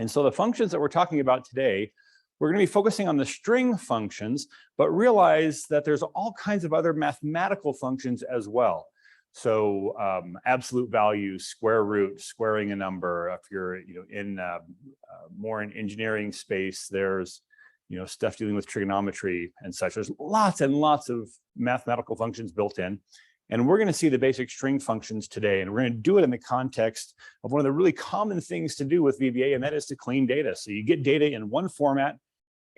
And so the functions that we're talking about today, we're going to be focusing on the string functions, but realize that there's all kinds of other mathematical functions as well. So absolute value, square root, squaring a number. If you're in more in engineering space, there's stuff dealing with trigonometry and such. There's lots and lots of mathematical functions built in. And we're going to see the basic string functions today. And we're going to do it in the context of one of the really common things to do with VBA, and that is to clean data. So you get data in one format,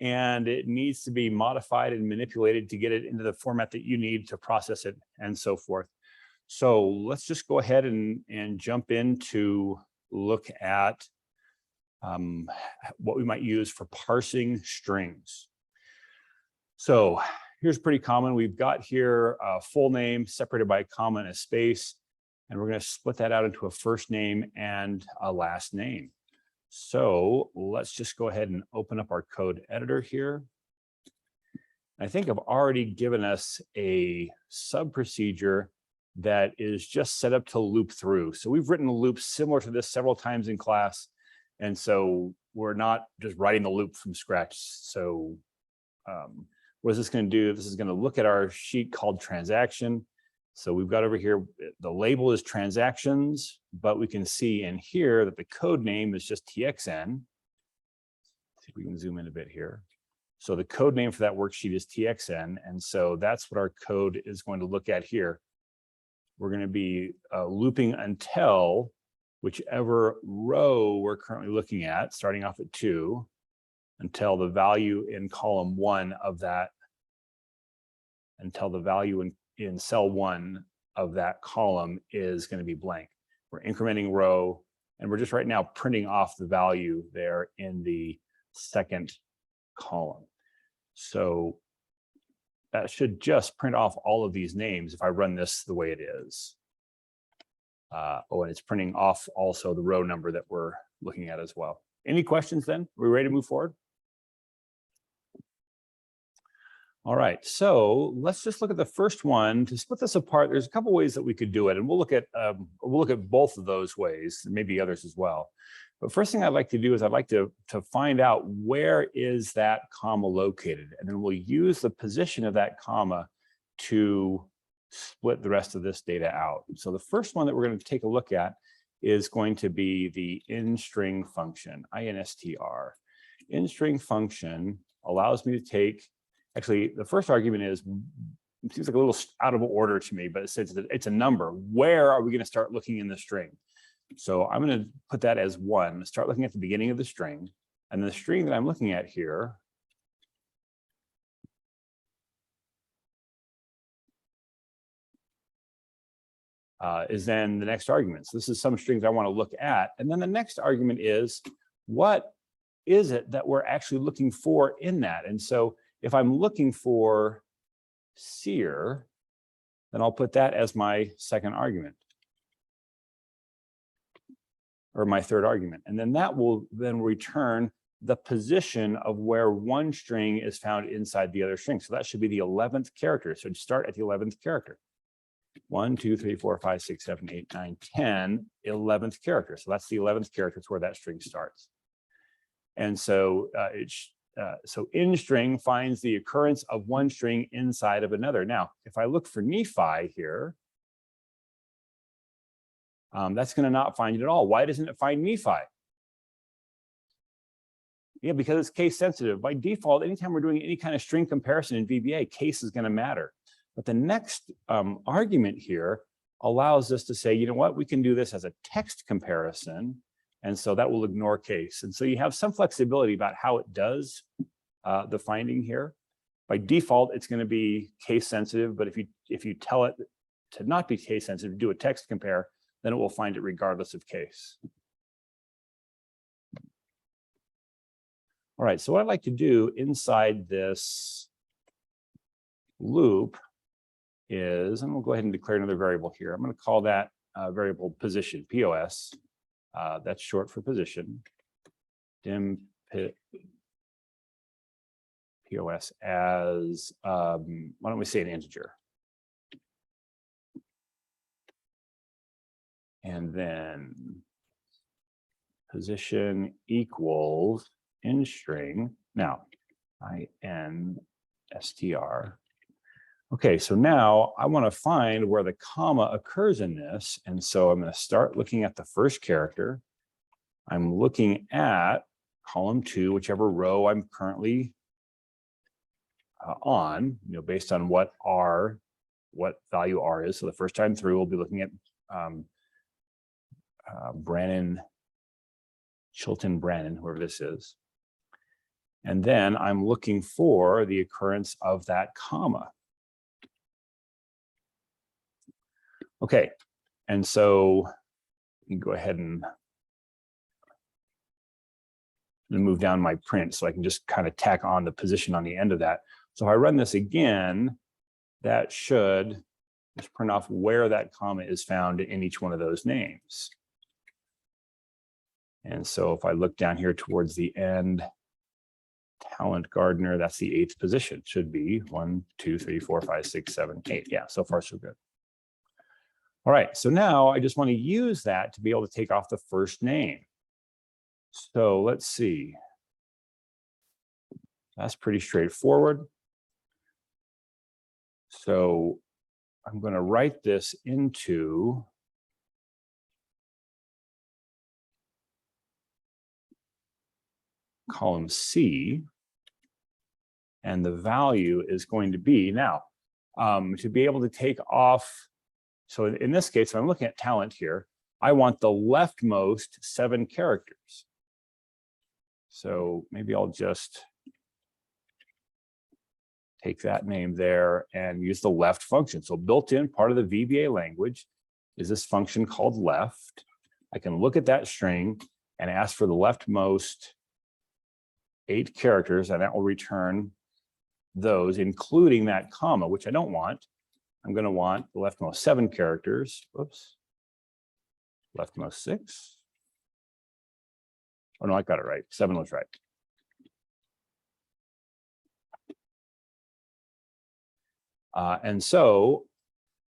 and it needs to be modified and manipulated to get it into the format that you need to process it and so forth. So let's just go ahead and jump in to look at what we might use for parsing strings. So here's pretty common. We've got here a full name separated by a comma and a space, and we're going to split that out into a first name and a last name. So let's just go ahead and open up our code editor here. I think I've already given us a sub procedure that is just set up to loop through. So we've written a loop similar to this several times in class. And so we're not just writing the loop from scratch. So what is this going to do? This is going to look at our sheet called transaction. So we've got over here, the label is transactions, but we can see in here that the code name is just TXN. See if we can zoom in a bit here. So the code name for that worksheet is TXN. And so that's what our code is going to look at here. We're going to be looping until whichever row we're currently looking at, starting off at 2, until the value in column 1 of that, until the value in cell 1 of that column is going to be blank. We're incrementing row, and we're just right now printing off the value there in the second column. So that should just print off all of these names if I run this the way it is. Oh, and it's printing off also the row number that we're looking at as well. Any questions then? Are we ready to move forward? All right, so let's just look at the first one. To split this apart, there's a couple ways that we could do it, and we'll look at both of those ways, and maybe others as well. But first thing I'd like to do is I'd like to find out where is that comma located, and then we'll use the position of that comma to split the rest of this data out. So the first one that we're going to take a look at is going to be the instring function, INSTR. Instring function allows me to take, actually, the first argument is, it seems like a little out of order to me, but it says that it's a number. Where are we going to start looking in the string? So I'm going to put that as 1, start looking at the beginning of the string. And the string that I'm looking at here is then the next argument. So this is some strings I want to look at. And then the next argument is, what is it that we're actually looking for in that? And so if I'm looking for seer, then I'll put that as my second argument, or my third argument. And then that will then return the position of where one string is found inside the other string. So that should be the 11th character. So start at the 11th character. 1, 2, 3, 4, 5, 6, 7, 8, 9, 10, 11th character. So that's the 11th character. It's where that string starts. And so so in string finds the occurrence of one string inside of another. Now, if I look for Nephi here, that's going to not find it at all. Why doesn't it find Nephi? Yeah, because it's case sensitive. By default, anytime we're doing any kind of string comparison in VBA, case is going to matter. But the next argument here allows us to say, you know what, we can do this as a text comparison. And so that will ignore case. And so you have some flexibility about how it does the finding here. By default, it's going to be case sensitive. But if you tell it to not be case sensitive, do a text compare, then it will find it regardless of case. All right, so what I'd like to do inside this loop is, and we'll go ahead and declare another variable here. I'm going to call that variable position, POS. That's short for position. Dim POS as, why don't we say an integer? And then position equals in string. Now, INSTR. Okay, so now I want to find where the comma occurs in this. And so I'm going to start looking at the first character. I'm looking at column 2, whichever row I'm currently on, based on what value R is. So the first time through, we'll be looking at Chilton Brannon, whoever this is. And then I'm looking for the occurrence of that comma. Okay, and so you can go ahead and move down my print so I can just kind of tack on the position on the end of that. So if I run this again, that should just print off where that comma is found in each one of those names. And so if I look down here towards the end, Talent Gardener, that's the 8th position. Should be 1, 2, 3, 4, 5, 6, 7, 8. Yeah, so far so good. All right, so now I just want to use that to be able to take off the first name. So let's see. That's pretty straightforward. So I'm going to write this into column C, and the value is going to be now to be able to take off. So in this case, if I'm looking at talent here, I want the leftmost 7 characters. So maybe I'll just take that name there and use the left function. So built in part of the VBA language is this function called left. I can look at that string and ask for the leftmost 8 characters, and that will return those, including that comma, which I don't want. I'm going to want the leftmost 7 characters. Whoops. Leftmost 6. Oh, no, I got it right. 7 was right. And so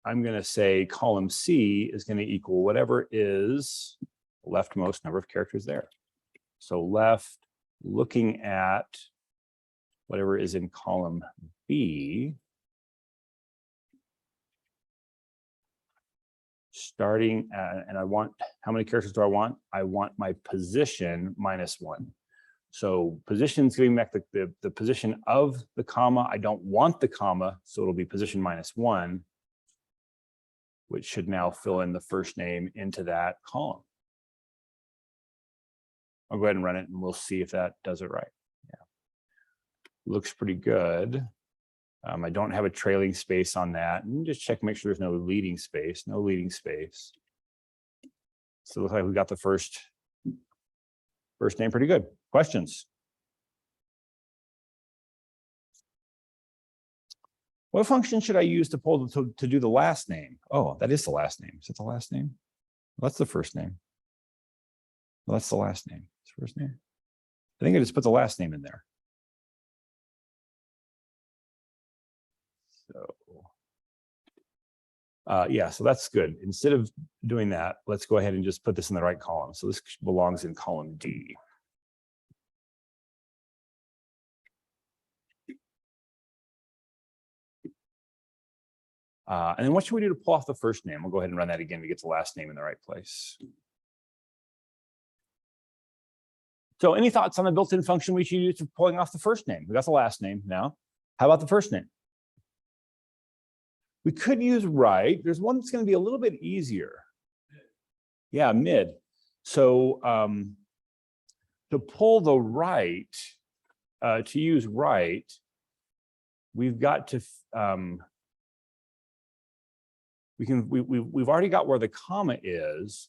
I'm going to say column C is going to equal whatever is the leftmost number of characters there. So left, looking at whatever is in column B, starting at, and I want, how many characters do I want? I want my position -1. So position is giving back the position of the comma. I don't want the comma, so it'll be position -1, which should now fill in the first name into that column. I'll go ahead and run it and we'll see if that does it right. Yeah, looks pretty good. I don't have a trailing space on that. And just check, make sure there's no leading space, no leading space. So it looks like we got the first name pretty good. Questions? What function should I use to pull to do the last name? Oh, that is the last name. Is that the last name? Well, that's the first name. Well, that's the last name. It's first name. I think I just put the last name in there. So, yeah, so that's good. Instead of doing that, let's go ahead and just put this in the right column. So this belongs in column D. And then what should we do to pull off the first name? We'll go ahead and run that again to get the last name in the right place. So any thoughts on the built-in function we should use for pulling off the first name? We got the last name now. How about the first name? We could use right. There's one that's going to be a little bit easier. Yeah, mid. So to pull the right, to use right, we've got to we've already got where the comma is,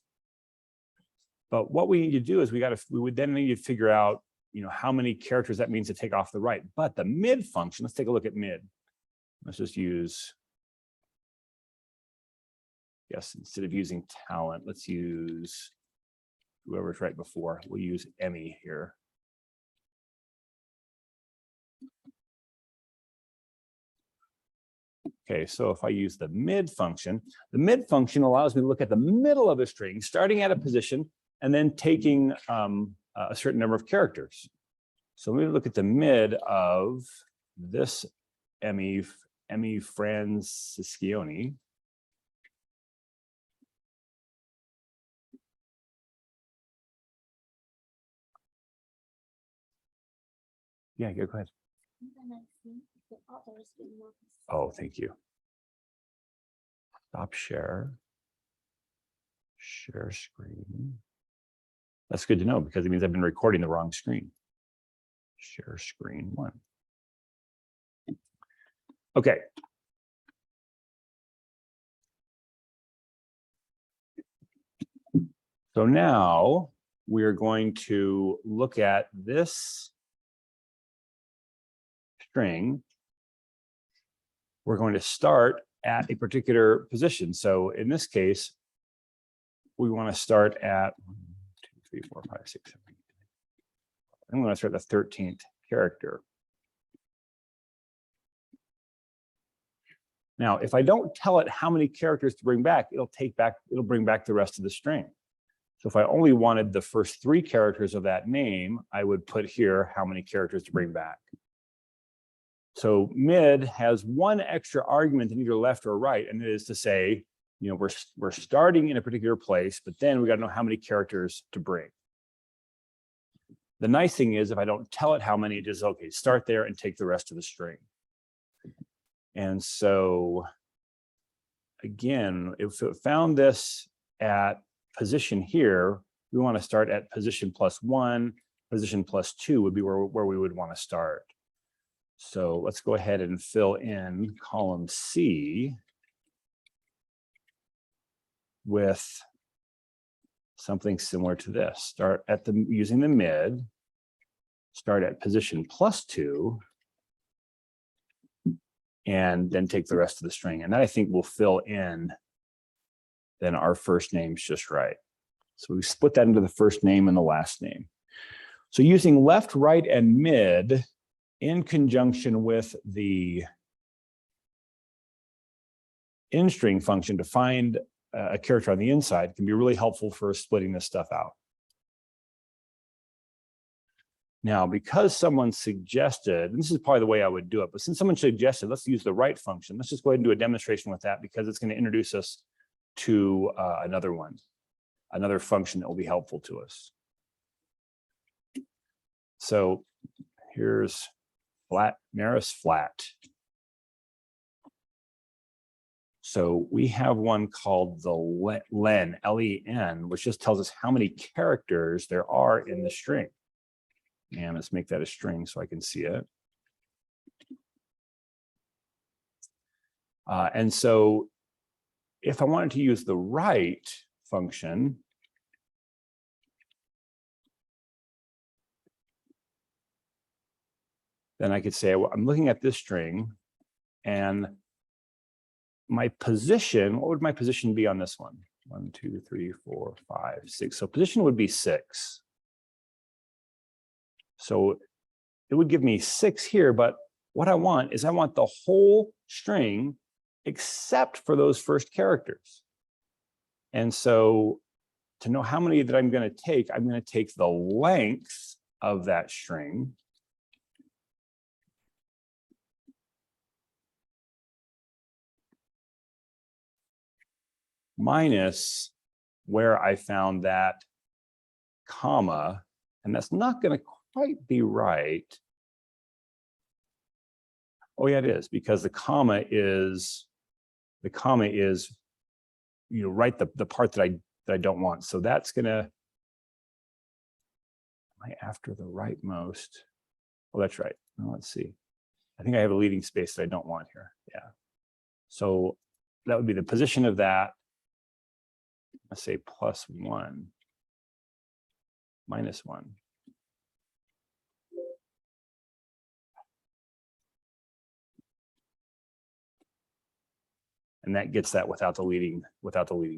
but what we need to do is we would then need to figure out, how many characters that means to take off the right. But the mid function, let's take a look at mid. Let's just use, yes, instead of using talent, let's use whoever's right before. We'll use Emmy here. Okay, so if I use the mid function allows me to look at the middle of a string, starting at a position and then taking a certain number of characters. So let me look at the mid of this Emmy Franciscioni. Yeah, go ahead. Oh, thank you. Stop share. Share screen. That's good to know because it means I've been recording the wrong screen. Share screen 1. Okay. So now we are going to look at this string. We're going to start at a particular position. So in this case, we want to start at 1, 2, 3, 4, 5, 6, 7, 8. I'm going to start the 13th character. Now, if I don't tell it how many characters to bring back, it'll bring back the rest of the string. So if I only wanted the first 3 characters of that name, I would put here how many characters to bring back. So mid has one extra argument in either left or right, and it is to say, you know, we're starting in a particular place, but then we got to know how many characters to bring. The nice thing is if I don't tell it how many, it just, okay, start there and take the rest of the string. And so again, if it found this at position here, we want to start at position +1, position +2 would be where we would want to start. So let's go ahead and fill in column C with something similar to this. Start at using the mid, start at position +2, and then take the rest of the string. And that I think will fill in then our first names just right. So we split that into the first name and the last name. So using left, right, and mid in conjunction with the in-string function to find a character on the inside can be really helpful for splitting this stuff out. Now, because someone suggested, and this is probably the way I would do it, but since someone suggested, let's use the right function. Let's just go ahead and do a demonstration with that because it's going to introduce us to another function that will be helpful to us. So here's Maris flat. So we have one called the len, L-E-N, which just tells us how many characters there are in the string. And let's make that a string so I can see it. And so if I wanted to use the right function, then I could say, well, I'm looking at this string and my position, what would my position be on this one? 1, 2, 3, 4, 5, 6. So position would be 6. So it would give me 6 here, but what I want is I want the whole string except for those first characters. And so to know how many that I'm going to take the length of that string minus where I found that comma, and that's not going to quite be right. Oh yeah, it is, because the comma is, you know, right the part that I don't want. So that's gonna, am I after the rightmost? Oh, that's right. Well, let's see. I think I have a leading space that I don't want here. Yeah. So that would be the position of that. Let's say +1, -1. And that gets that without the leading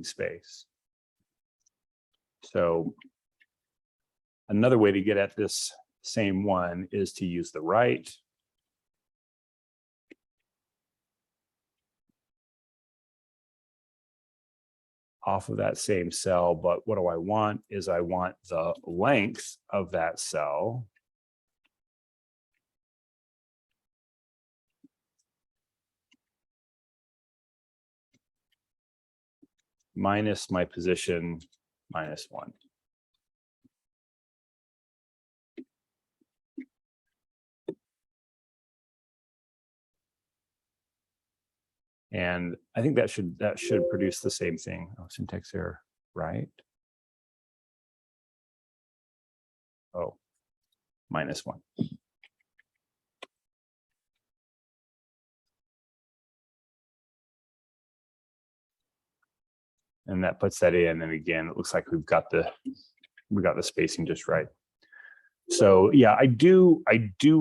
space. So another way to get at this same one is to use the right. off of that same cell, but what do I want is I want the length of that cell minus my position minus 1. And I think that should produce the same thing. Oh, syntax error, right? Oh, minus 1. And that puts that in, and again, it looks like we got the spacing just right. So yeah, I do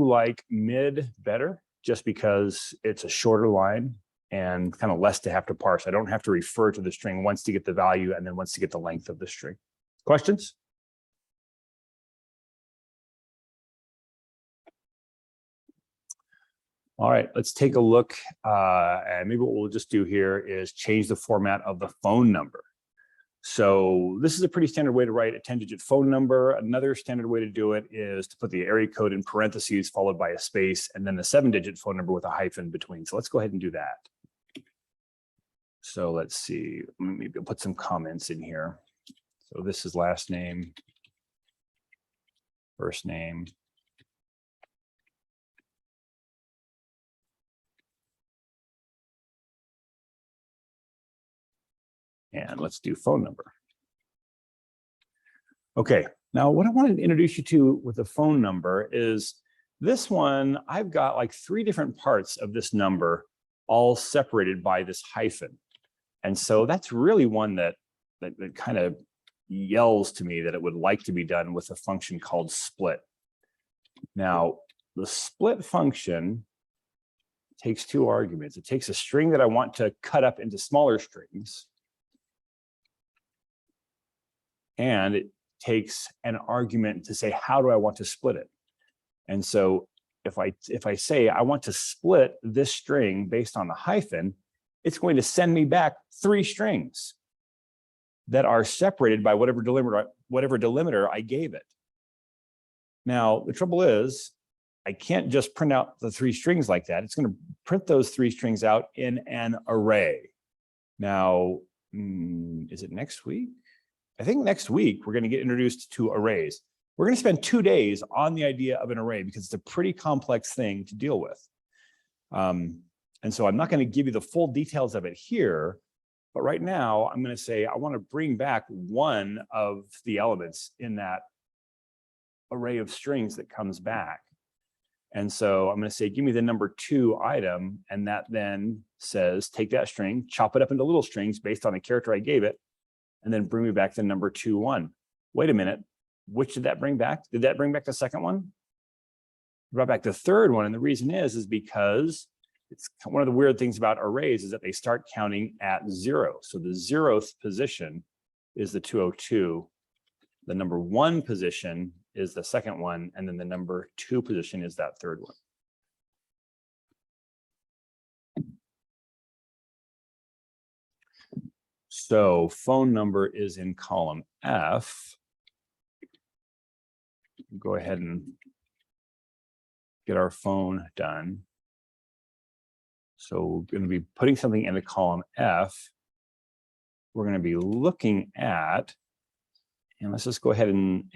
like mid better, just because it's a shorter line and kind of less to have to parse. I don't have to refer to the string once to get the value and then once to get the length of the string. Questions? All right, let's take a look. And maybe what we'll just do here is change the format of the phone number. So this is a pretty standard way to write a 10-digit phone number. Another standard way to do it is to put the area code in parentheses followed by a space, and then the 7-digit phone number with a hyphen between. So let's go ahead and do that. So let's see, maybe I'll put some comments in here. So this is last name, first name. And let's do phone number. Okay, now what I wanted to introduce you to with the phone number is this one. I've got like 3 different parts of this number all separated by this hyphen. And so that's really one that kind of yells to me that it would like to be done with a function called split. Now, the split function takes 2 arguments. It takes a string that I want to cut up into smaller strings, and it takes an argument to say, how do I want to split it? And so if I say I want to split this string based on the hyphen, it's going to send me back 3 strings that are separated by whatever delimiter I gave it. Now, the trouble is, I can't just print out the 3 strings like that. It's going to print those 3 strings out in an array. Now, is it next week? I think next week we're going to get introduced to arrays. We're going to spend 2 days on the idea of an array because it's a pretty complex thing to deal with. And so I'm not going to give you the full details of it here, but right now I'm going to say I want to bring back one of the elements in that array of strings that comes back. And so I'm going to say, give me the number 2 item. And that then says, take that string, chop it up into little strings based on the character I gave it, and then bring me back the number 2, 1. Wait a minute, which did that bring back? Did that bring back the second one? It brought back the third one. And the reason is because it's one of the weird things about arrays is that they start counting at 0. So the 0th position is the 202. The number 1 position is the second one. And then the number 2 position is that third one. So phone number is in column F. Go ahead and get our phone done. So we're going to be putting something into column F. We're going to be looking at, and let's just go ahead and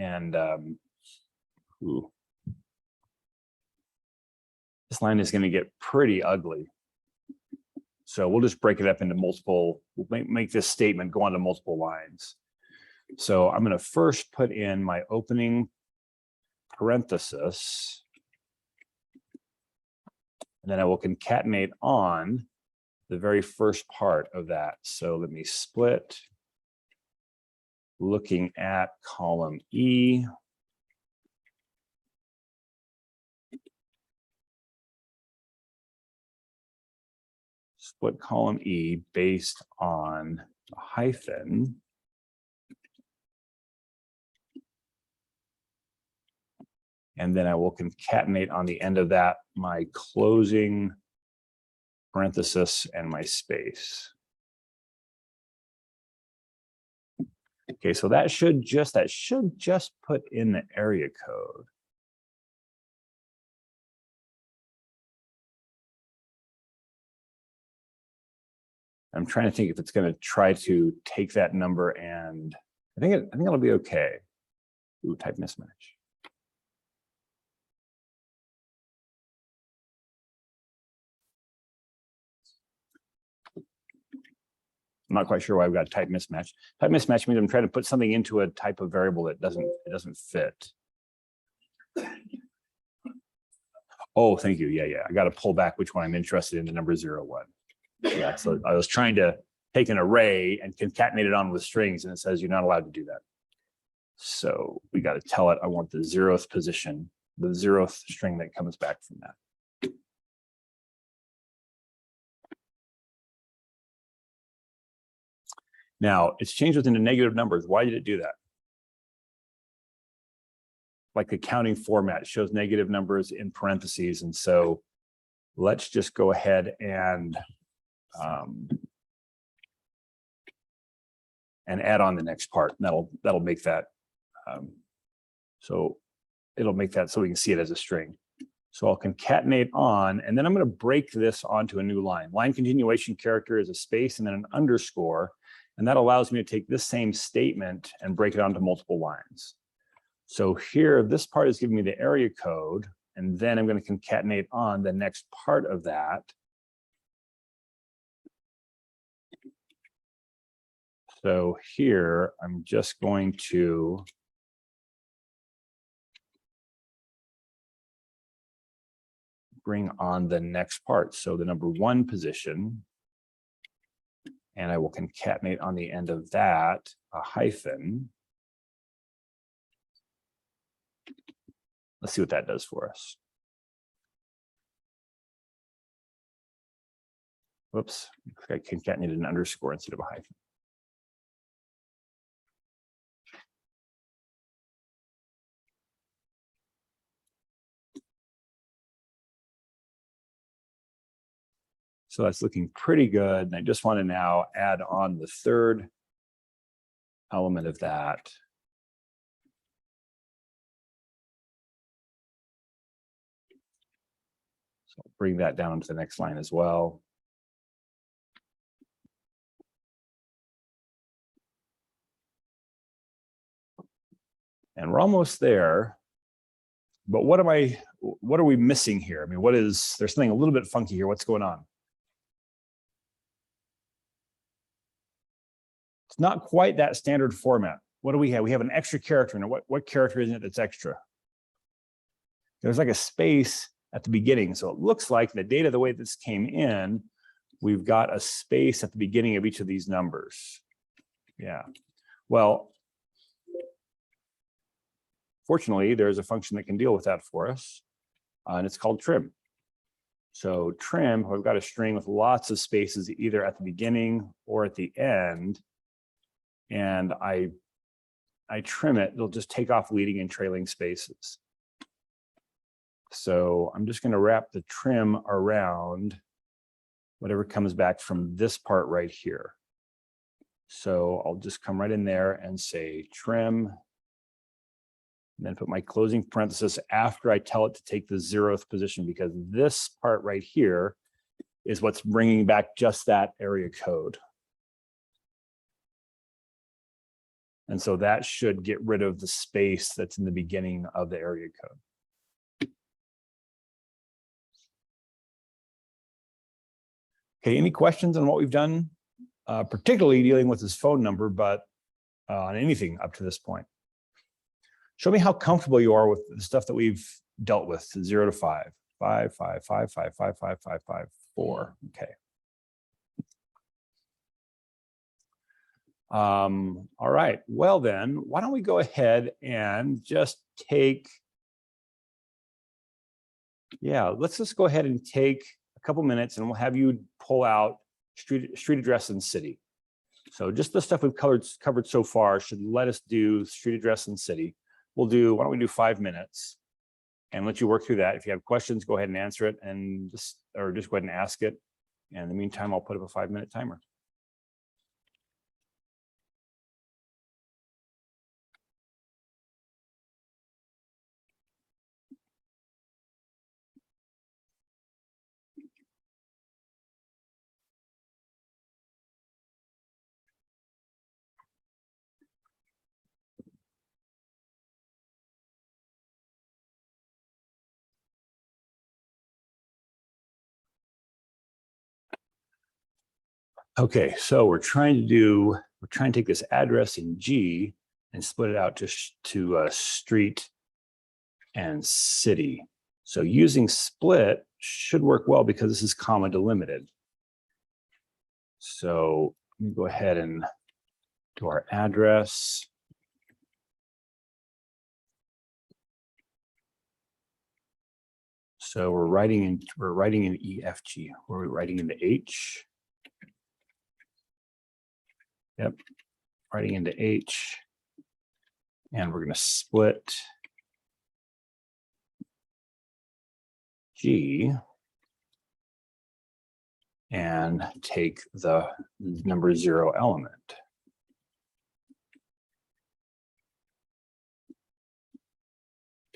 this line is going to get pretty ugly. So we'll just break it up into multiple, we'll make this statement go onto multiple lines. So I'm going to first put in my opening parenthesis, and then I will concatenate on the very first part of that. So let me split, looking at column E. Split column E based on a hyphen. And then I will concatenate on the end of that my closing parenthesis and my space. Okay, so that should just put in the area code. I'm trying to think if it's going to try to take that number, and I think it'll be okay. Ooh, type mismatch. I'm not quite sure why we've got type mismatch. Type mismatch means I'm trying to put something into a type of variable that doesn't fit. Oh, thank you. Yeah. I got to pull back which one I'm interested in, the number 0, 1. Yeah, so I was trying to take an array and concatenate it on with strings, and it says you're not allowed to do that. So we got to tell it I want the 0th position, the 0th string that comes back from that. Now, it's changed within the negative numbers. Why did it do that? Like the counting format shows negative numbers in parentheses. And so let's just go ahead and add on the next part. And that'll make that. So it'll make that so we can see it as a string. So I'll concatenate on, and then I'm going to break this onto a new line. Line continuation character is a space and then an underscore. And that allows me to take this same statement and break it onto multiple lines. So here, this part is giving me the area code, and then I'm going to concatenate on the next part of that. So here, I'm just going to bring on the next part. So the number 1 position, and I will concatenate on the end of that a hyphen. Let's see what that does for us. Whoops, I concatenated an underscore instead of a hyphen. So that's looking pretty good. And I just want to now add on the 3rd element of that. So I'll bring that down to the next line as well. And we're almost there. But what are we missing here? I mean, there's something a little bit funky here. What's going on? It's not quite that standard format. What do we have? We have an extra character in it. What character is it that's extra? There's like a space at the beginning. So it looks like the data, the way this came in, we've got a space at the beginning of each of these numbers. Yeah. Well, fortunately, there's a function that can deal with that for us, and it's called trim. So trim, we've got a string with lots of spaces either at the beginning or at the end, and I trim it. It'll just take off leading and trailing spaces. So I'm just going to wrap the trim around whatever comes back from this part right here. So I'll just come right in there and say trim, and then put my closing parenthesis after I tell it to take the 0th position, because this part right here is what's bringing back just that area code. And so that should get rid of the space that's in the beginning of the area code. Okay, any questions on what we've done, particularly dealing with this phone number, but on anything up to this point? Show me how comfortable you are with the stuff that we've dealt with, 0 to 5. 5, 5, 5, 5, 5, 5, 5, 5, 4. Okay. All right. Well, then, why don't we go ahead and just take, let's just go ahead and take a couple minutes, and we'll have you pull out street address and city. So just the stuff we've covered so far should let us do street address and city. Why don't we do 5 minutes and let you work through that. If you have questions, go ahead and answer it, and just go ahead and ask it. And in the meantime, I'll put up a 5-minute timer. Okay, so we're trying to take this address in G and split it out to street and city. So using split should work well because this is comma delimited. So let me go ahead and do our address. So we're writing in EFG. We're writing into H. Yep, writing into H. And we're going to split G and take the number 0 element.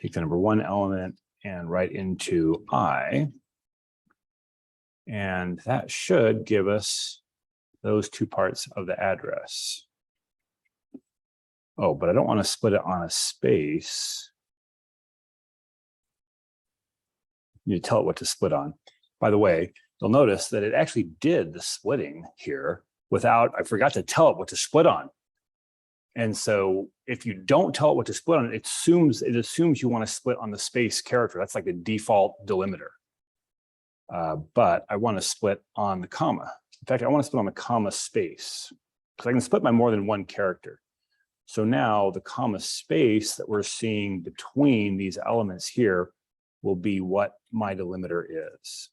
Take the number 1 element and write into I. And that should give us those 2 parts of the address. Oh, but I don't want to split it on a space. You need to tell it what to split on. By the way, you'll notice that it actually did the splitting here without, I forgot to tell it what to split on. And so if you don't tell it what to split on, it assumes you want to split on the space character. That's like the default delimiter. But I want to split on the comma. In fact, I want to split on the comma space because I can split by more than 1 character. So now the comma space that we're seeing between these elements here will be what my delimiter is.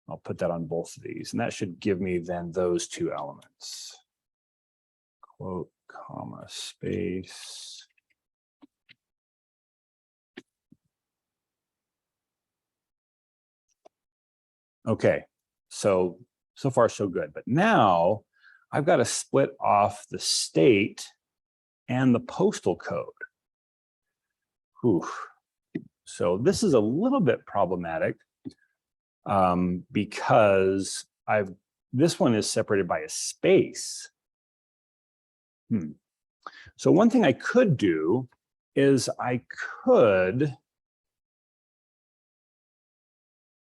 I'll put that on both of these, and that should give me then those 2 elements. Quote, comma, space. Okay, so far so good. But now I've got to split off the state and the postal code. Whew. So this is a little bit problematic because this one is separated by a space. So one thing I could do is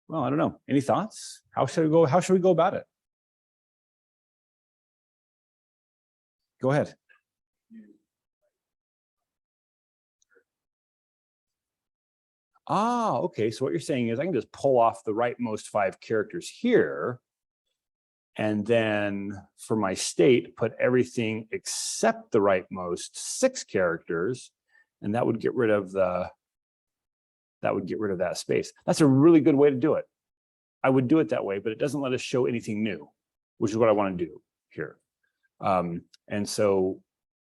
well, I don't know. Any thoughts? How should we go about it? Go ahead. Ah, okay. So what you're saying is I can just pull off the rightmost 5 characters here, and then for my state, put everything except the rightmost 6 characters, and that would get rid of that space. That's a really good way to do it. I would do it that way, but it doesn't let us show anything new, which is what I want to do here. And so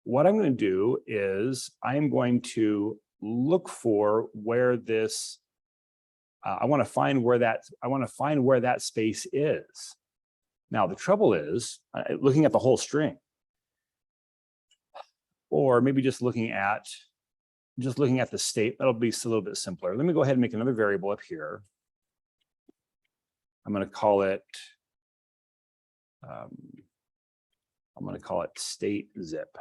what I'm going to do is I'm going to look for where this, I want to find where that space is. Now, the trouble is looking at the whole string, or maybe just looking at the state. That'll be a little bit simpler. Let me go ahead and make another variable up here. I'm going to call it state zip.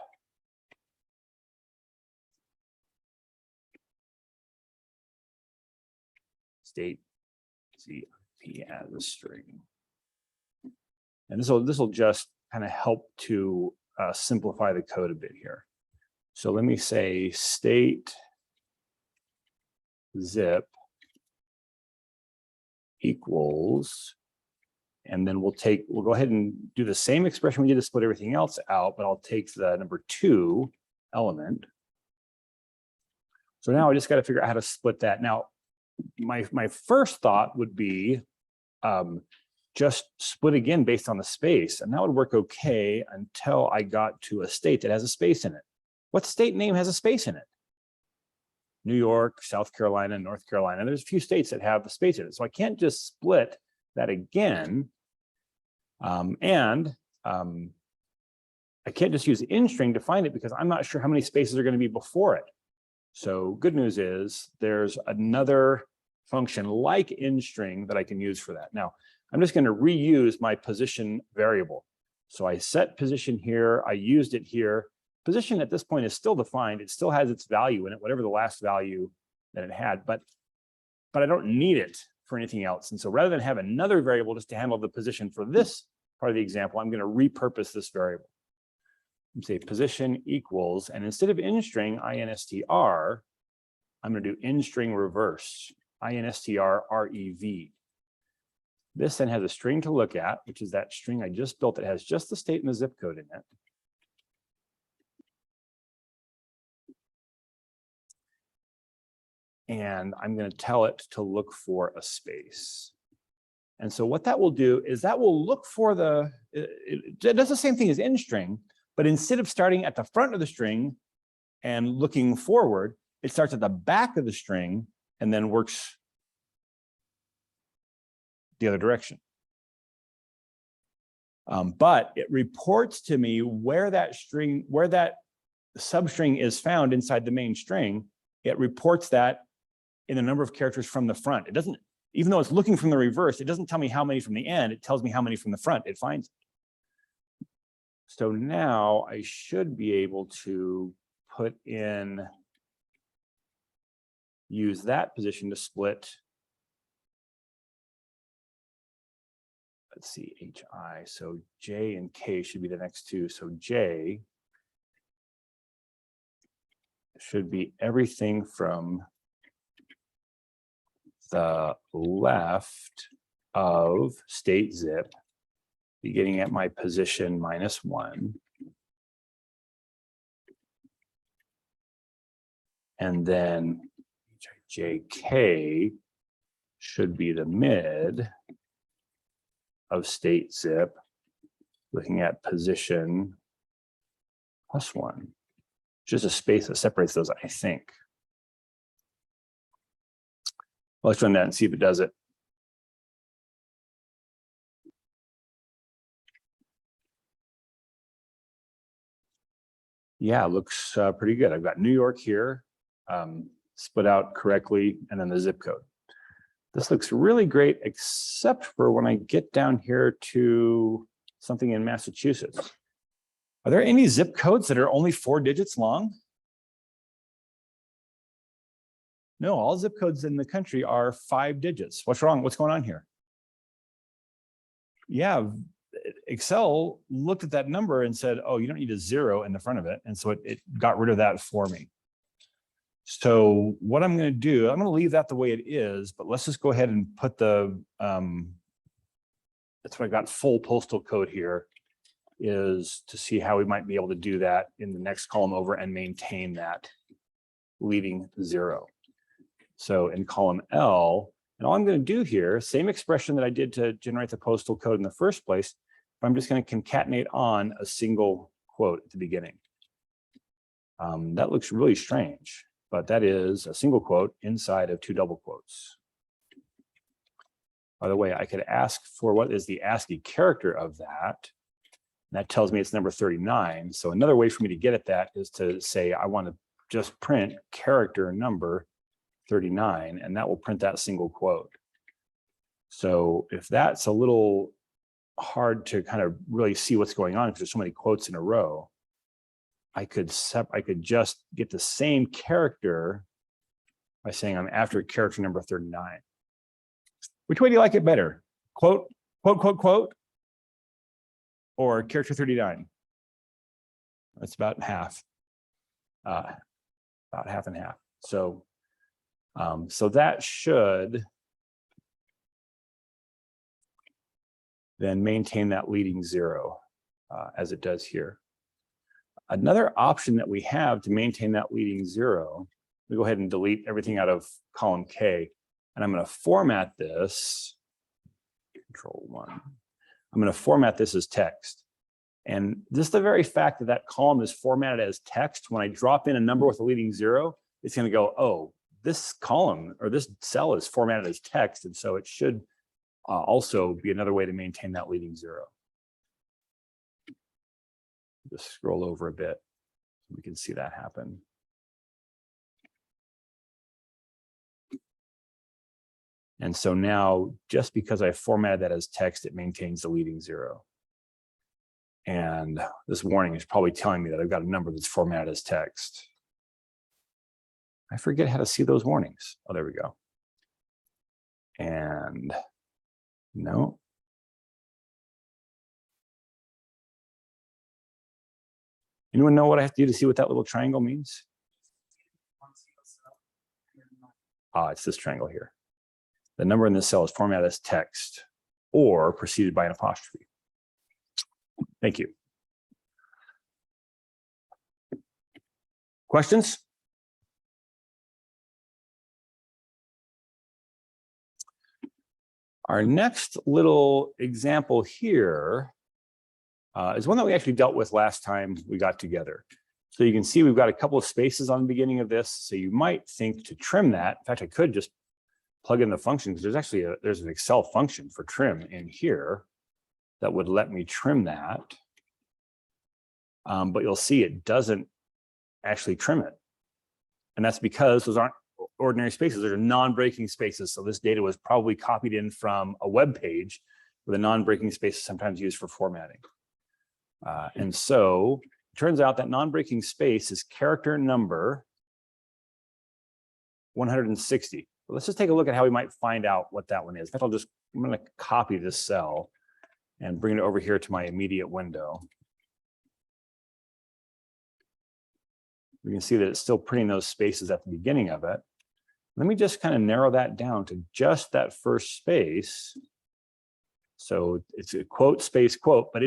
State zip as a string. And this will just kind of help to simplify the code a bit here. So let me say state zip equals, and then we'll go ahead and do the same expression we did to split everything else out, but I'll take the number 2 element. So now I just got to figure out how to split that. Now, my first thought would be just split again based on the space, and that would work okay until I got to a state that has a space in it. What state name has a space in it? New York, South Carolina, North Carolina. There's a few states that have a space in it. So I can't just split that again. I can't just use in-string to find it because I'm not sure how many spaces are going to be before it. So good news is there's another function like in-string that I can use for that. Now, I'm just going to reuse my position variable. So I set position here. I used it here. Position at this point is still defined. It still has its value in it, whatever the last value that it had, but I don't need it for anything else. And so rather than have another variable just to handle the position for this part of the example, I'm going to repurpose this variable. And say position equals, and instead of in string instr, I'm going to do in string reverse, instr rev. This then has a string to look at, which is that string I just built that has just the state and the zip code in it. And I'm going to tell it to look for a space. And so what that will do is that will look for it does the same thing as in string, but instead of starting at the front of the string and looking forward, it starts at the back of the string and then works the other direction. But it reports to me where that substring is found inside the main string. It reports that in the number of characters from the front. It doesn't, even though it's looking from the reverse, it doesn't tell me how many from the end. It tells me how many from the front it finds. So now I should be able to use that position to split. Let's see, HI. So J and K should be the next two. So J should be everything from the left of state zip, beginning at my position -1. And then JK should be the mid of state zip, looking at position +1. Just a space that separates those, I think. Well, let's run that and see if it does it. Yeah, it looks pretty good. I've got New York here, split out correctly, and then the zip code. This looks really great, except for when I get down here to something in Massachusetts. Are there any zip codes that are only 4 digits long? No, all zip codes in the country are 5 digits. What's wrong? What's going on here? Yeah, Excel looked at that number and said, oh, you don't need a 0 in the front of it. And so it got rid of that for me. So what I'm going to do, I'm going to leave that the way it is, but let's just go ahead and put that's what I got full postal code here, is to see how we might be able to do that in the next column over and maintain that leading 0. So in column L, and all I'm going to do here, same expression that I did to generate the postal code in the first place, but I'm just going to concatenate on a single quote at the beginning. That looks really strange, but that is a single quote inside of 2 double quotes. By the way, I could ask for what is the ASCII character of that. That tells me it's number 39. So another way for me to get at that is to say, I want to just print character number 39, and that will print that single quote. So if that's a little hard to kind of really see what's going on because there's so many quotes in a row, I could just get the same character by saying I'm after character number 39. Which way do you like it better? Quote, quote, quote, quote, or character 39? That's about half. About half and half. So that should then maintain that leading 0 as it does here. Another option that we have to maintain that leading 0, we go ahead and delete everything out of column K, and I'm going to format this, Control-1. I'm going to format this as text. And just the very fact that that column is formatted as text, when I drop in a number with a leading 0, it's going to go, oh, this column or this cell is formatted as text, and so it should also be another way to maintain that leading 0. Just scroll over a bit so we can see that happen. And so now, just because I formatted that as text, it maintains the leading 0. And this warning is probably telling me that I've got a number that's formatted as text. I forget how to see those warnings. Oh, there we go. And no. Anyone know what I have to do to see what that little triangle means? It's this triangle here. The number in this cell is formatted as text or preceded by an apostrophe. Thank you. Questions? Our next little example here is one that we actually dealt with last time we got together. So you can see we've got a couple of spaces on the beginning of this. So you might think to trim that. In fact, I could just plug in the function because there's actually there's an Excel function for trim in here that would let me trim that. But you'll see it doesn't actually trim it. And that's because those aren't ordinary spaces. They're non-breaking spaces. So this data was probably copied in from a web page with a non-breaking space sometimes used for formatting. And so it turns out that non-breaking space is character number 160. But let's just take a look at how we might find out what that one is. In fact, I'm going to copy this cell and bring it over here to my immediate window. We can see that it's still printing those spaces at the beginning of it. Let me just kind of narrow that down to just that first space. So it's a quote, space, quote, but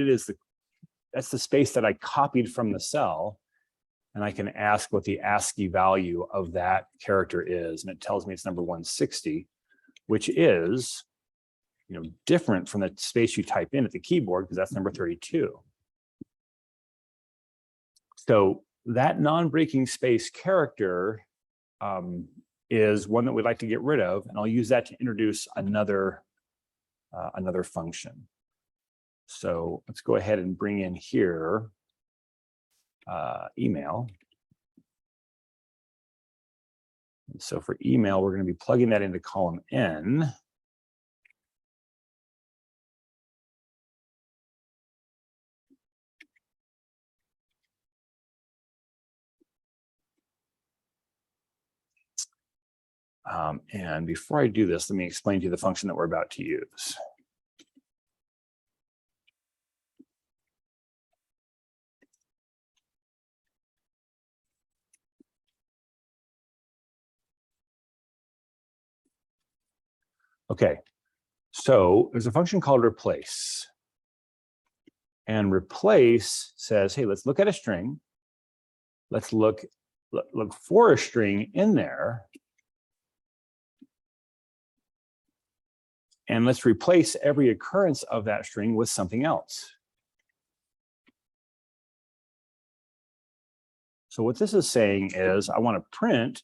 that's the space that I copied from the cell. And I can ask what the ASCII value of that character is. And it tells me it's number 160, which is, different from the space you type in at the keyboard because that's number 32. So that non-breaking space character is one that we'd like to get rid of, and I'll use that to introduce another function. So let's go ahead and bring in here email. And so for email, we're going to be plugging that into column N. And before I do this, let me explain to you the function that we're about to use. Okay, so there's a function called replace. And replace says, hey, let's look at a string. Let's look for a string in there. And let's replace every occurrence of that string with something else. So what this is saying is I want to print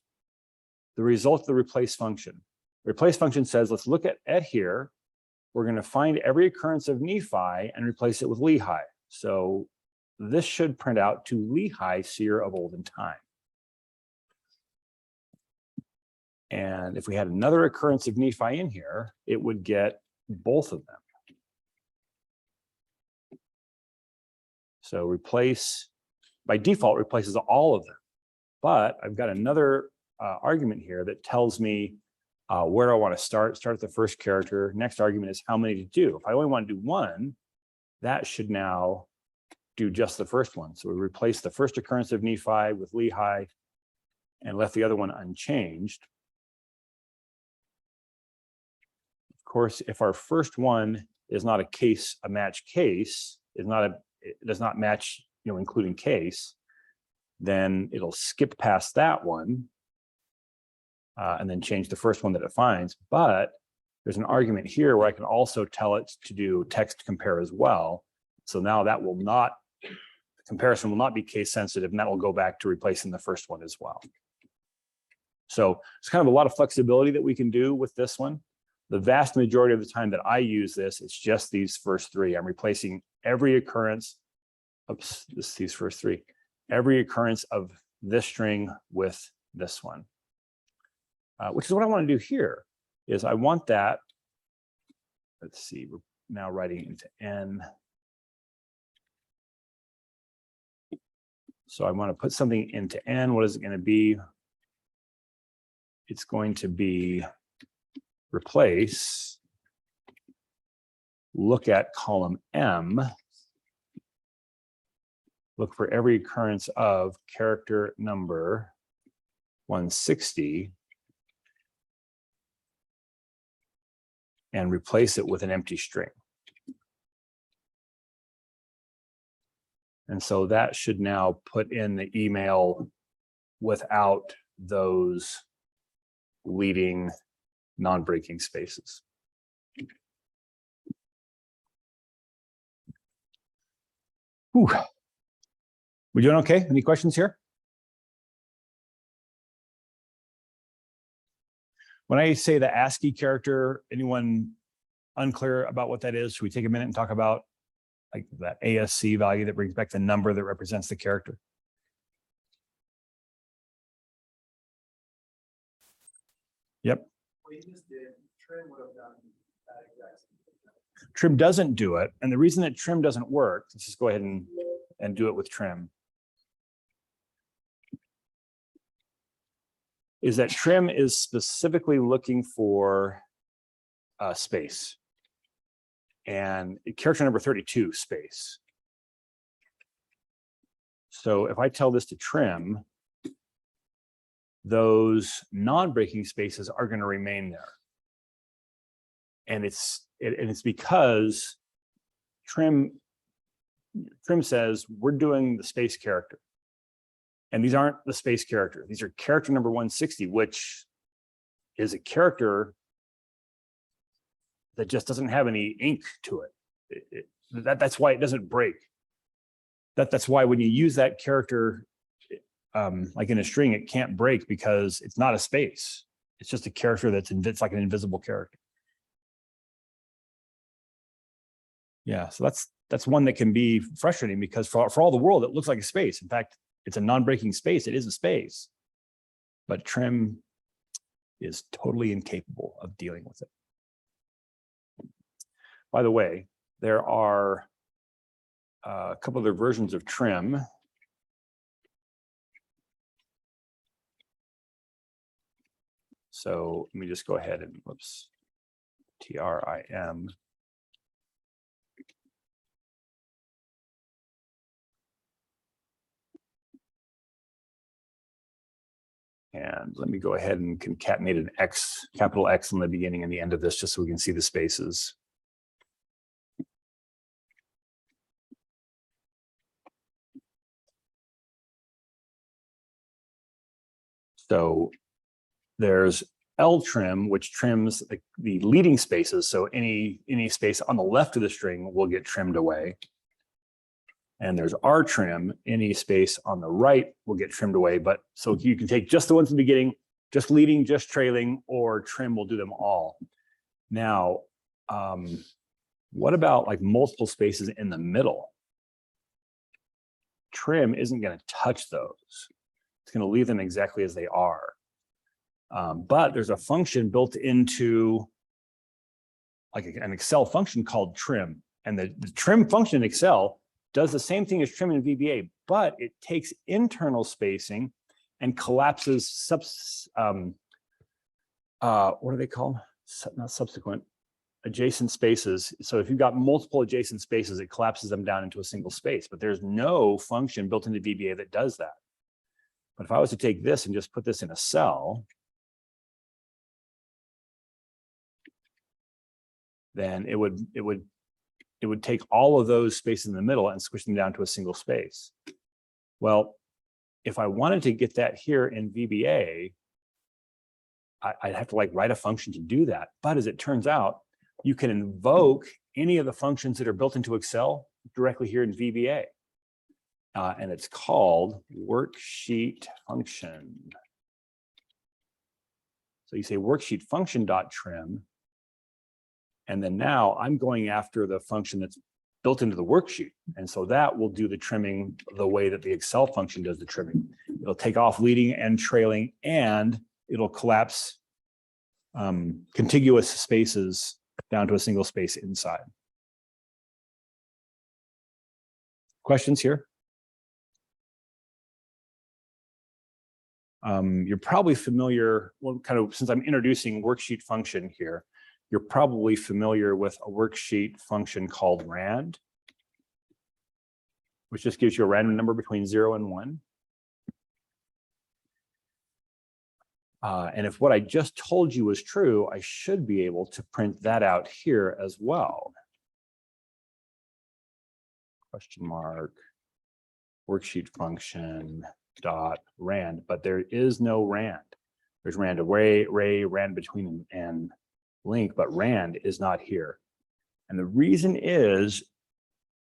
the result of the replace function. The replace function says, let's look at here. We're going to find every occurrence of Nephi and replace it with Lehi. So this should print out to Lehi, seer of olden time. And if we had another occurrence of Nephi in here, it would get both of them. So replace, by default, replaces all of them. But I've got another argument here that tells me where do I want to start. Start at the first character. Next argument is how many to do. If I only want to do one, that should now do just the first one. So we replace the first occurrence of Nephi with Lehi and left the other one unchanged. Of course, if our first one is not a match case, it does not match, including case, then it'll skip past that one and then change the first one that it finds. But there's an argument here where I can also tell it to do text compare as well. So now that the comparison will not be case sensitive, and that will go back to replacing the first one as well. So it's kind of a lot of flexibility that we can do with this one. The vast majority of the time that I use this, it's just these first three. I'm replacing every occurrence, these first three, every occurrence of this string with this one, which is what I want to do here, is I want that, let's see, we're now writing into N. So I want to put something into N. What is it going to be? It's going to be replace, look at column M, look for every occurrence of character number 160 and replace it with an empty string. And so that should now put in the email without those leading non-breaking spaces. Whew. We doing okay? Any questions here? When I say the ASCII character, anyone unclear about what that is? Should we take a minute and talk about like that ASC value that brings back the number that represents the character? Yep. Trim doesn't do it. And the reason that trim doesn't work, let's just go ahead and do it with trim, is that trim is specifically looking for space. And character number 32 space. So if I tell this to trim, those non-breaking spaces are going to remain there. And it's because trim says we're doing the space character. And these aren't the space character. These are character number 160, which is a character that just doesn't have any ink to it. That's why it doesn't break. That's why when you use that character, like in a string, it can't break because it's not a space. It's just a character it's like an invisible character. Yeah, so that's one that can be frustrating because for all the world, it looks like a space. In fact, it's a non-breaking space. It is a space, but trim is totally incapable of dealing with it. By the way, there are a couple other versions of trim. So let me just go ahead and, whoops, TRIM. And let me go ahead and concatenate an X, capital X in the beginning and the end of this, just so we can see the spaces. So there's L trim, which trims the leading spaces. So any space on the left of the string will get trimmed away. And there's R trim, any space on the right will get trimmed away. But so you can take just the ones in the beginning, just leading, just trailing, or trim will do them all. Now, what about like multiple spaces in the middle? Trim isn't going to touch those. It's going to leave them exactly as they are. But there's a function built into like an Excel function called trim. And the trim function in Excel does the same thing as trim in VBA, but it takes internal spacing and collapses what are they called? Not subsequent, adjacent spaces. So if you've got multiple adjacent spaces, it collapses them down into a single space, but there's no function built into VBA that does that. But if I was to take this and just put this in a cell, then it would take all of those spaces in the middle and squish them down to a single space. Well, if I wanted to get that here in VBA, I'd have to like write a function to do that. But as it turns out, you can invoke any of the functions that are built into Excel directly here in VBA. And it's called worksheet function. So you say worksheet function.trim. And then now I'm going after the function that's built into the worksheet. And so that will do the trimming the way that the Excel function does the trimming. It'll take off leading and trailing, and it'll collapse contiguous spaces down to a single space inside. Questions here? You're probably familiar, well, kind of since I'm introducing worksheet function here, you're probably familiar with a worksheet function called rand. which just gives you a random number between 0 and 1. And if what I just told you was true, I should be able to print that out here as well. Question mark, worksheet function dot rand, but there is no rand. There's rand array, rand between, and link, but rand is not here. And the reason is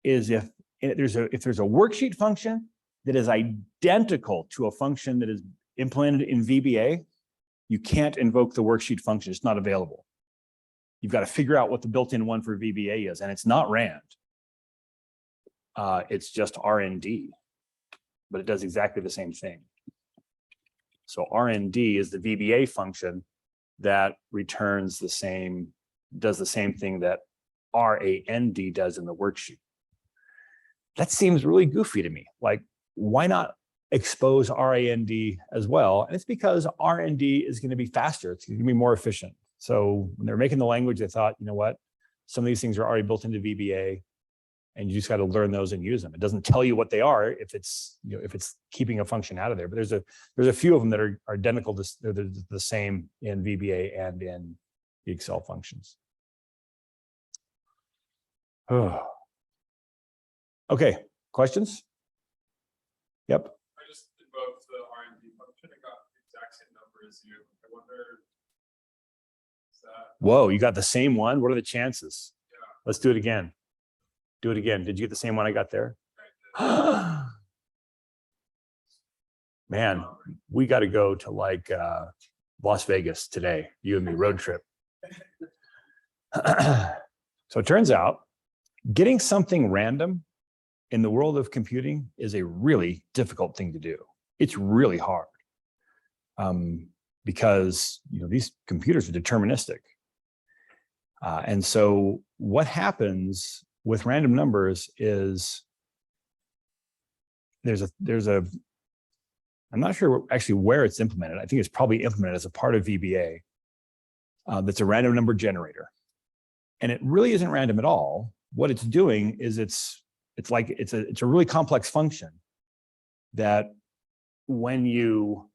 if there's a worksheet function that is identical to a function that is implemented in VBA, you can't invoke the worksheet function. It's not available. You've got to figure out what the built-in one for VBA is, and it's not rand. It's just RND, but it does exactly the same thing. So RND is the VBA function that returns the same, does the same thing that RAND does in the worksheet. That seems really goofy to me. Like, why not expose RAND as well? And it's because RND is going to be faster. It's going to be more efficient. So when they're making the language, they thought, you know what, some of these things are already built into VBA, and you just got to learn those and use them. It doesn't tell you what they are if it's, you know, if it's keeping a function out of there. But there's a few of them that are identical to, they're the same in VBA and in the Excel functions. Okay, questions? Yep. I just invoked the RND function and got the exact same number as you. I wonder, is that... Whoa, you got the same one? What are the chances? Yeah. Let's do it again. Do it again. Did you get the same one I got there? Man, we got to go to like Las Vegas today, you and me, road trip. So it turns out getting something random in the world of computing is a really difficult thing to do. It's really hard because, you know, these computers are deterministic. And so what happens with random numbers is there's a I'm not sure actually where it's implemented. I think it's probably implemented as a part of VBA. That's a random number generator, and it really isn't random at all. What it's doing is it's a really complex function that when you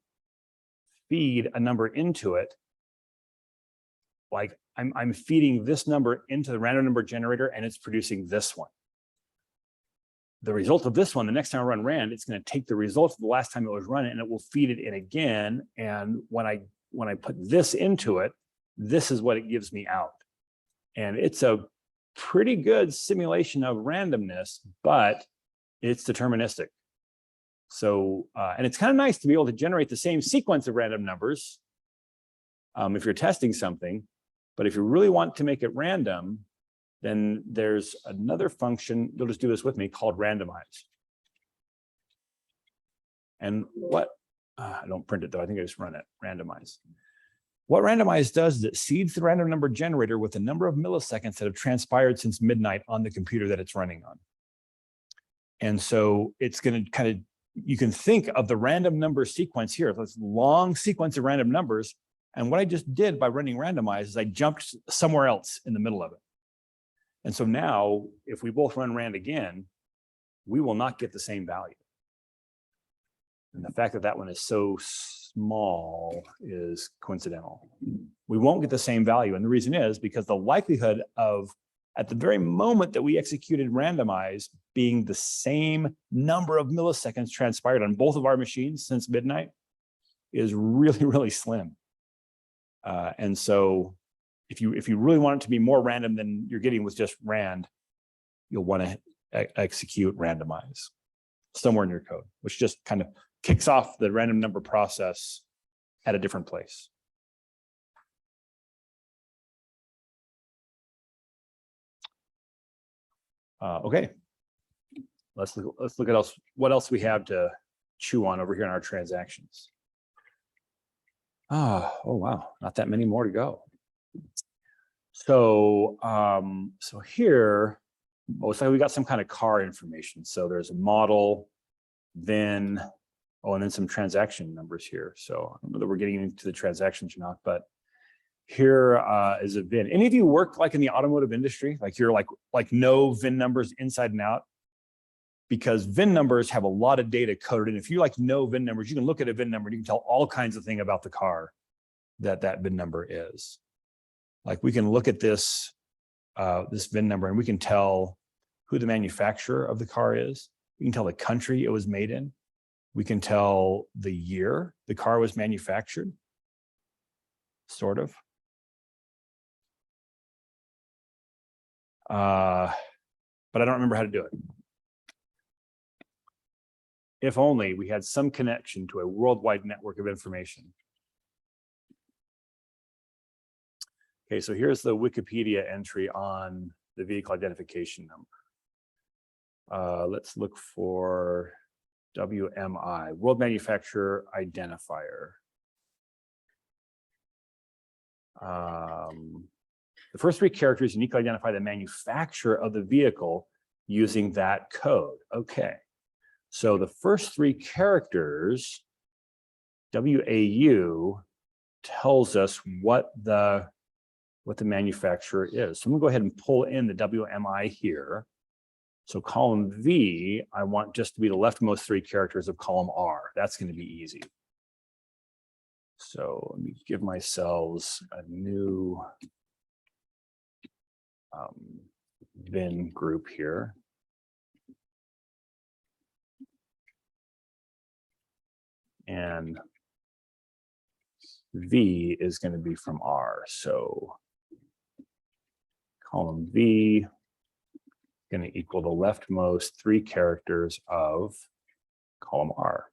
feed a number into it, like I'm feeding this number into the random number generator and it's producing this one. The result of this one, the next time I run rand, it's going to take the result of the last time it was run and it will feed it in again. And when I put this into it, this is what it gives me out. And it's a pretty good simulation of randomness, but it's deterministic. So, and it's kind of nice to be able to generate the same sequence of random numbers if you're testing something. But if you really want to make it random, then there's another function, you'll just do this with me, called randomize. And what, I don't print it though, I think I just run it, randomize. What randomize does is it seeds the random number generator with the number of milliseconds that have transpired since midnight on the computer that it's running on. And so it's going to kind of, you can think of the random number sequence here, this long sequence of random numbers. And what I just did by running randomize is I jumped somewhere else in the middle of it. And so now, if we both run rand again, we will not get the same value. And the fact that that one is so small is coincidental. We won't get the same value. And the reason is because the likelihood of, at the very moment that we executed randomize, being the same number of milliseconds transpired on both of our machines since midnight is really, really slim. And so if you really want it to be more random than you're getting with just rand, you'll want to execute randomize somewhere in your code, which just kind of kicks off the random number process at a different place. Okay, let's look at what else we have to chew on over here in our transactions. Oh wow, not that many more to go. So so here, most likely we got some kind of car information. So there's a model, then and then some transaction numbers here. So I don't know that we're getting into the transactions or not, but here is a VIN. Any of you work like in the automotive industry? Like you're like know VIN numbers inside and out? because VIN numbers have a lot of data coded in. If you like know VIN numbers, you can look at a VIN number and you can tell all kinds of things about the car that VIN number is. Like we can look at this VIN number and we can tell who the manufacturer of the car is. We can tell the country it was made in. We can tell the year the car was manufactured, sort of. But I don't remember how to do it. If only we had some connection to a worldwide network of information. Okay, so here's the Wikipedia entry on the vehicle identification number. Let's look for WMI, World Manufacturer Identifier. The first three characters uniquely identify the manufacturer of the vehicle using that code. Okay, so the first three characters, WAU, tells us what the manufacturer is. So I'm gonna go ahead and pull in the WMI here. So column V, I want just to be the leftmost three characters of column R. That's going to be easy. So let me give myself a new VIN group here. And V is going to be from R. So column V going to equal the leftmost three characters of column R.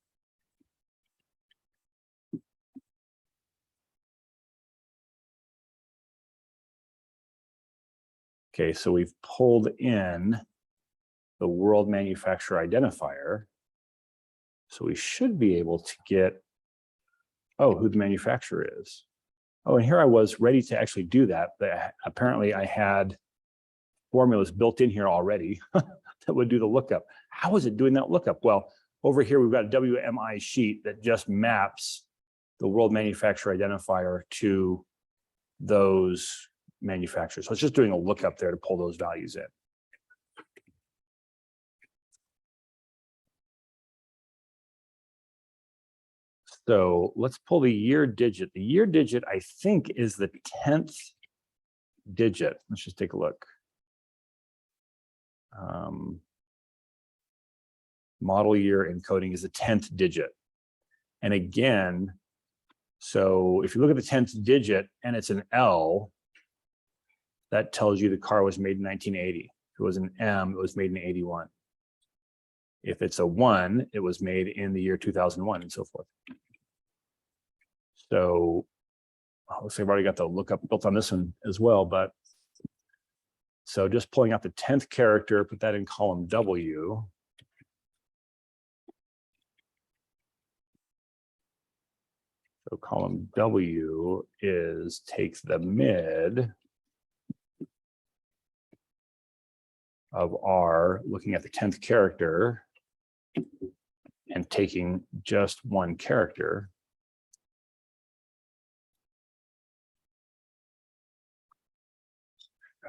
Okay, so we've pulled in the world manufacturer identifier. So we should be able to get, oh, who the manufacturer is. Oh, and here I was ready to actually do that, but apparently I had formulas built in here already that would do the lookup. How is it doing that lookup? Well, over here, we've got a WMI sheet that just maps the world manufacturer identifier to those manufacturers. So it's just doing a lookup there to pull those values in. So let's pull the year digit. The year digit, I think, is the 10th digit. Let's just take a look. Model year encoding is the 10th digit. And again, so if you look at the 10th digit and it's an L, that tells you the car was made in 1980. If it was an M, it was made in 81. If it's a 1, it was made in the year 2001 and so forth. So looks like I've already got the lookup built on this one as well, but so just pulling out the 10th character, put that in column W. So column W takes the mid of R, looking at the 10th character and taking just one character.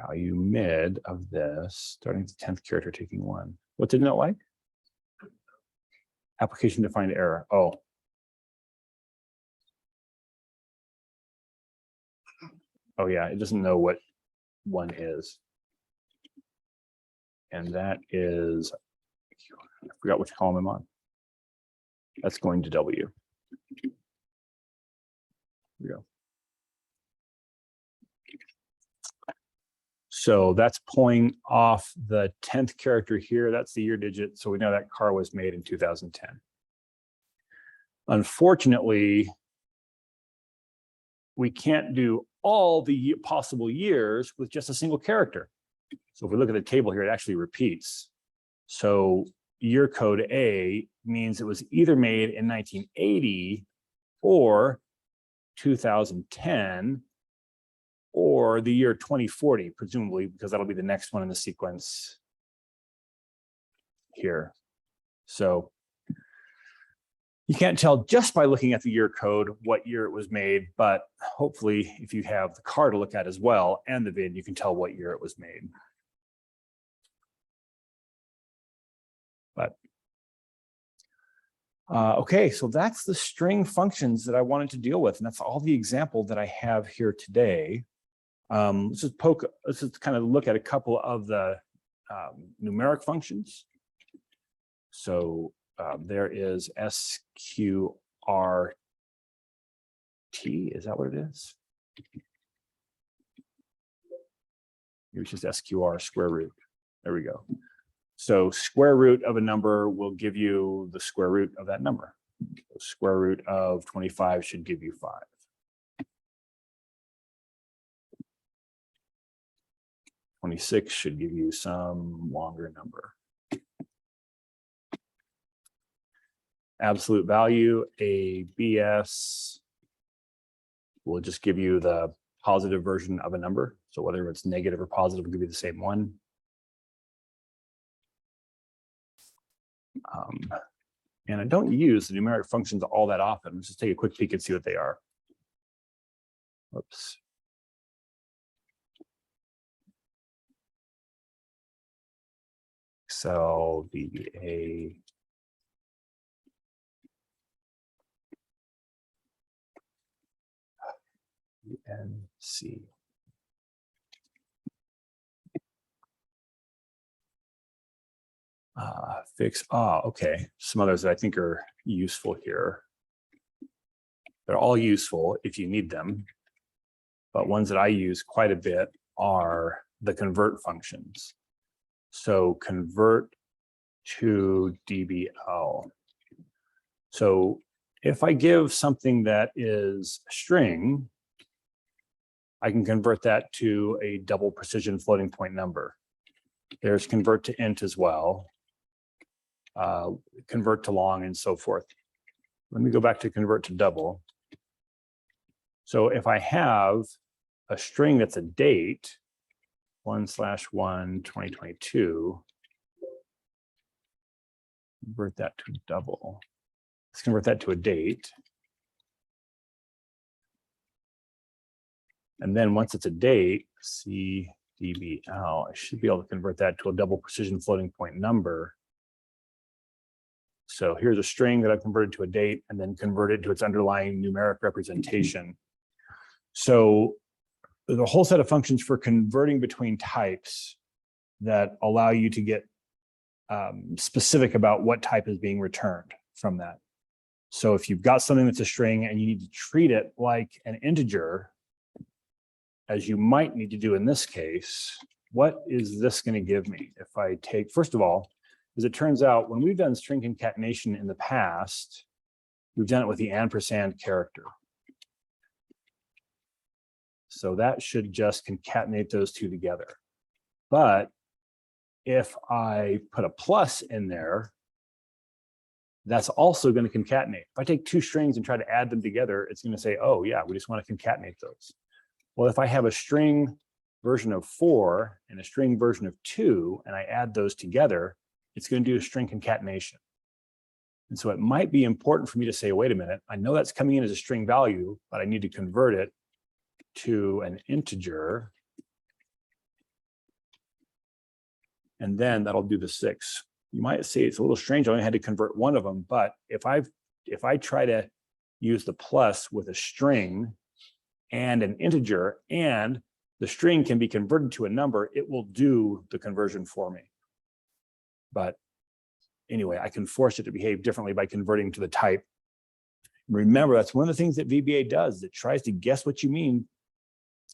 Value mid of this, starting at the 10th character, taking one. What didn't it like? Application defined error. Oh. Oh yeah, it doesn't know what one is. And that is, I forgot which column I'm on. That's going to W. Here we go. So that's pulling off the 10th character here. That's the year digit. So we know that car was made in 2010. Unfortunately, we can't do all the possible years with just a single character. So if we look at the table here, it actually repeats. So year code A means it was either made in 1980 or 2010 or the year 2040, presumably, because that'll be the next one in the sequence here. So you can't tell just by looking at the year code what year it was made, but hopefully if you have the car to look at as well and the VIN, you can tell what year it was made. Okay, so that's the string functions that I wanted to deal with, and that's all the example that I have here today. Let's just kind of look at a couple of the numeric functions. So there is SQRT, is that what it is? Maybe it's just SQR square root. There we go. So square root of a number will give you the square root of that number. So square root of 25 should give you 5. 26 should give you some longer number. Absolute value, ABS, will just give you the positive version of a number. So whether it's negative or positive, will give you the same one. And I don't use the numeric functions all that often. Let's just take a quick peek and see what they are. Oops. Excel, VBA. NC. Fix, okay. Some others that I think are useful here. They're all useful if you need them, but ones that I use quite a bit are the convert functions. So convert to DBL. So if I give something that is a string, I can convert that to a double precision floating point number. There's convert to int as well, convert to long and so forth. Let me go back to convert to double. So if I have a string that's a date, 1/1/2022, convert that to double. Let's convert that to a date. And then once it's a date, CDBL, I should be able to convert that to a double precision floating point number. So here's a string that I've converted to a date and then converted to its underlying numeric representation. So there's a whole set of functions for converting between types that allow you to get specific about what type is being returned from that. So if you've got something that's a string and you need to treat it like an integer, as you might need to do in this case, what is this going to give me? If I take, first of all, as it turns out, when we've done string concatenation in the past, we've done it with the ampersand character. So that should just concatenate those two together. But if I put a plus in there, that's also going to concatenate. If I take two strings and try to add them together, it's going to say, oh yeah, we just want to concatenate those. Well, if I have a string version of 4 and a string version of 2, and I add those together, it's going to do a string concatenation. And so it might be important for me to say, wait a minute, I know that's coming in as a string value, but I need to convert it to an integer. And then that'll do the 6. You might say it's a little strange, I only had to convert one of them, but if I try to use the plus with a string and an integer, and the string can be converted to a number, it will do the conversion for me. But anyway, I can force it to behave differently by converting to the type. Remember, that's one of the things that VBA does. It tries to guess what you mean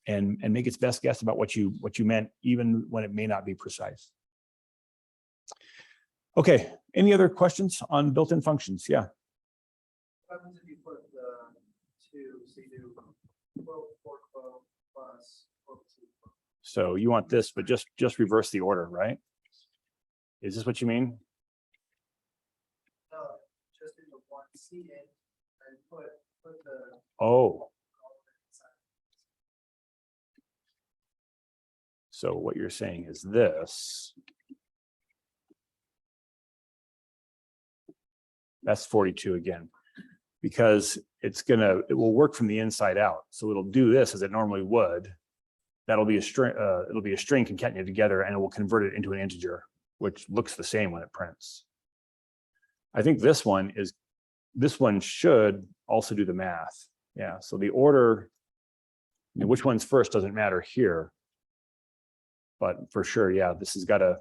and make its best guess about what you meant, even when it may not be precise. Okay, any other questions on built-in functions? Yeah. What happens if you put the 2, so you do quote, for quote, plus quote, to quote? So you want this, but just reverse the order, right? Is this what you mean? No, just do the 1C in and put the. Oh. So what you're saying is this. That's 42 again, because it will work from the inside out. So it'll do this as it normally would. That'll be a string, it'll be a string concatenated together, and it will convert it into an integer, which looks the same when it prints. I think this one is this one should also do the math. Yeah, so the order, which one's first doesn't matter here. But for sure, yeah, this has got to,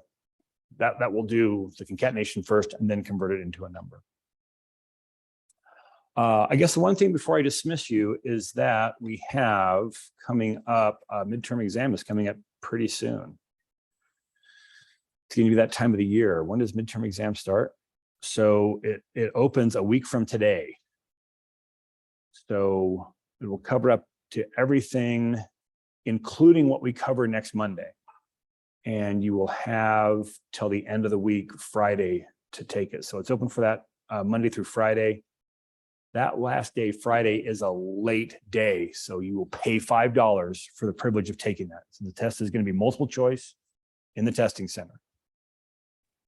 that will do the concatenation first and then convert it into a number. I guess the one thing before I dismiss you is that we have coming up, midterm exam is coming up pretty soon. It's going to be that time of the year. When does midterm exam start? So it opens a week from today. So it will cover up to everything, including what we cover next Monday. And you will have till the end of the week, Friday, to take it. So it's open for that Monday through Friday. That last day, Friday, is a late day. So you will pay $5 for the privilege of taking that. So the test is going to be multiple choice in the testing center.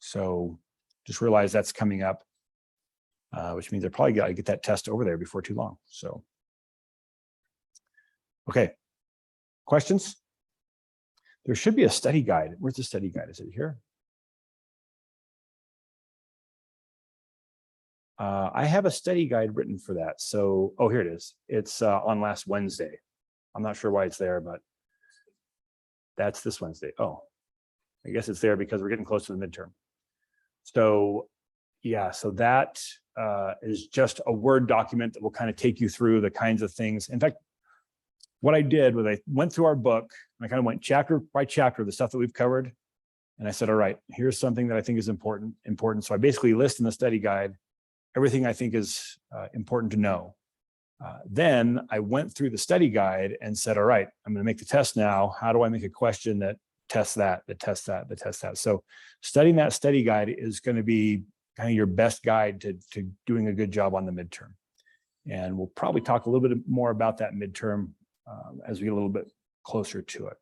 So just realize that's coming up, which means I probably got to get that test over there before too long. So, okay, questions? There should be a study guide. Where's the study guide? Is it here? I have a study guide written for that. So, oh, here it is. It's on last Wednesday. I'm not sure why it's there, but that's this Wednesday. Oh, I guess it's there because we're getting close to the midterm. So yeah, so that is just a Word document that will kind of take you through the kinds of things. In fact, what I did was I went through our book and I kind of went chapter by chapter, the stuff that we've covered. And I said, all right, here's something that I think is important. So I basically list in the study guide everything I think is important to know. Then I went through the study guide and said, all right, I'm going to make the test now. How do I make a question that tests that, that tests that, that tests that? So studying that study guide is going to be kind of your best guide to doing a good job on the midterm. And we'll probably talk a little bit more about that midterm as we get a little bit closer to it.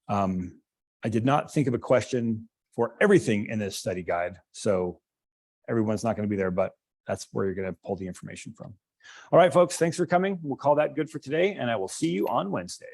I did not think of a question for everything in this study guide. So everyone's not going to be there, but that's where you're going to pull the information from. All right, folks, thanks for coming. We'll call that good for today, and I will see you on Wednesday.